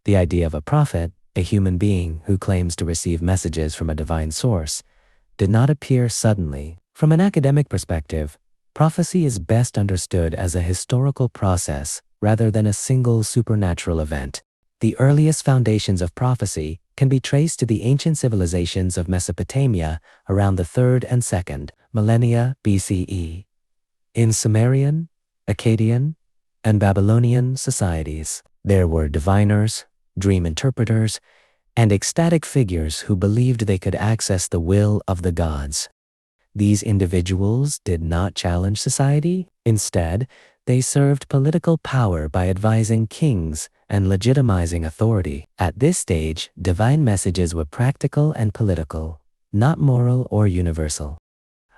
The idea of a prophet, a human being who claims to receive messages from a divine source, did not appear suddenly. From an academic perspective, prophecy is best understood as a historical process rather than a single supernatural event. The earliest foundations of prophecy can be traced to the ancient civilizations of Mesopotamia around the 3rd and 2nd millennia BCE. In Sumerian, Akkadian, and Babylonian societies, there were diviners, dream interpreters, and ecstatic figures who believed they could access the will of the gods. These individuals did not challenge society. Instead, they served political power by advising kings and legitimizing authority. At this stage, divine messages were practical and political, not moral or universal.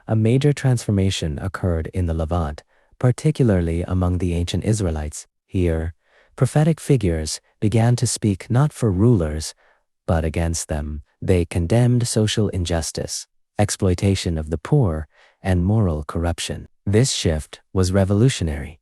A major transformation occurred in the Levant, particularly among the ancient Israelites. Here, prophetic figures began to speak not for rulers, but against them. They condemned social injustice, exploitation of the poor, and moral corruption. This shift was revolutionary.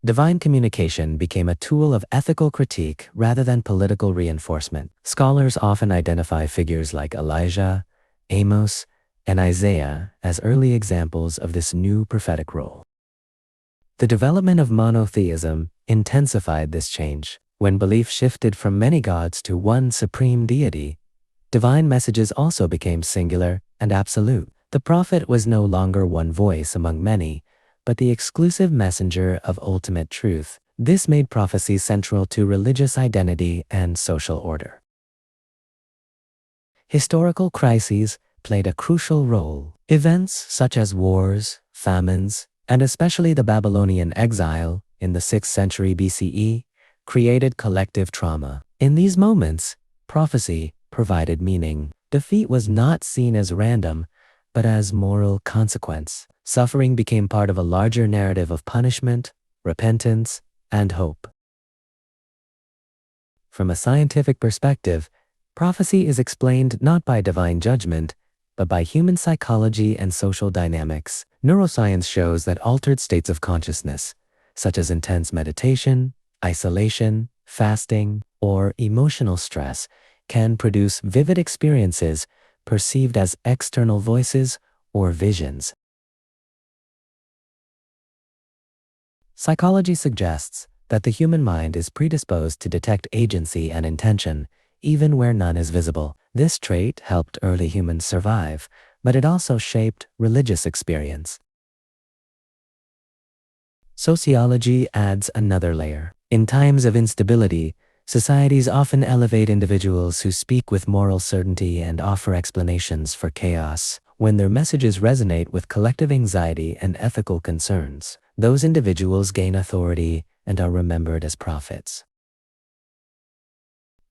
Divine communication became a tool of ethical critique rather than political reinforcement. Scholars often identify figures like Elijah, Amos, and Isaiah as early examples of this new prophetic role. The development of monotheism intensified this change. When belief shifted from many gods to one supreme deity, divine messages also became singular and absolute. The prophet was no longer one voice among many, but the exclusive messenger of ultimate truth. This made prophecy central to religious identity and social order. Historical crises played a crucial role. Events such as wars, famines, and especially the Babylonian exile in the 6th century BCE created collective trauma. In these moments, prophecy provided meaning. Defeat was not seen as random, but as moral consequence. Suffering became part of a larger narrative of punishment, repentance, and hope. From a scientific perspective, prophecy is explained not by divine judgment, but by human psychology and social dynamics. Neuroscience shows that altered states of consciousness, such as intense meditation, isolation, fasting, or emotional stress, can produce vivid experiences perceived as external voices or visions. Psychology suggests that the human mind is predisposed to detect agency and intention, even where none is visible. This trait helped early humans survive, but it also shaped religious experience. Sociology adds another layer. In times of instability, societies often elevate individuals who speak with moral certainty and offer explanations for chaos. When their messages resonate with collective anxiety and ethical concerns, those individuals gain authority and are remembered as prophets.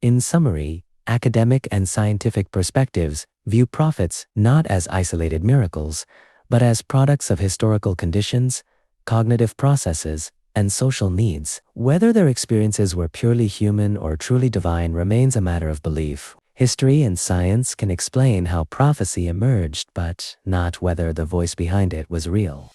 In summary, academic and scientific perspectives view prophets not as isolated miracles, but as products of historical conditions, cognitive processes, and social needs. Whether their experiences were purely human or truly divine remains a matter of belief. History and science can explain how prophecy emerged, but not whether the voice behind it was real.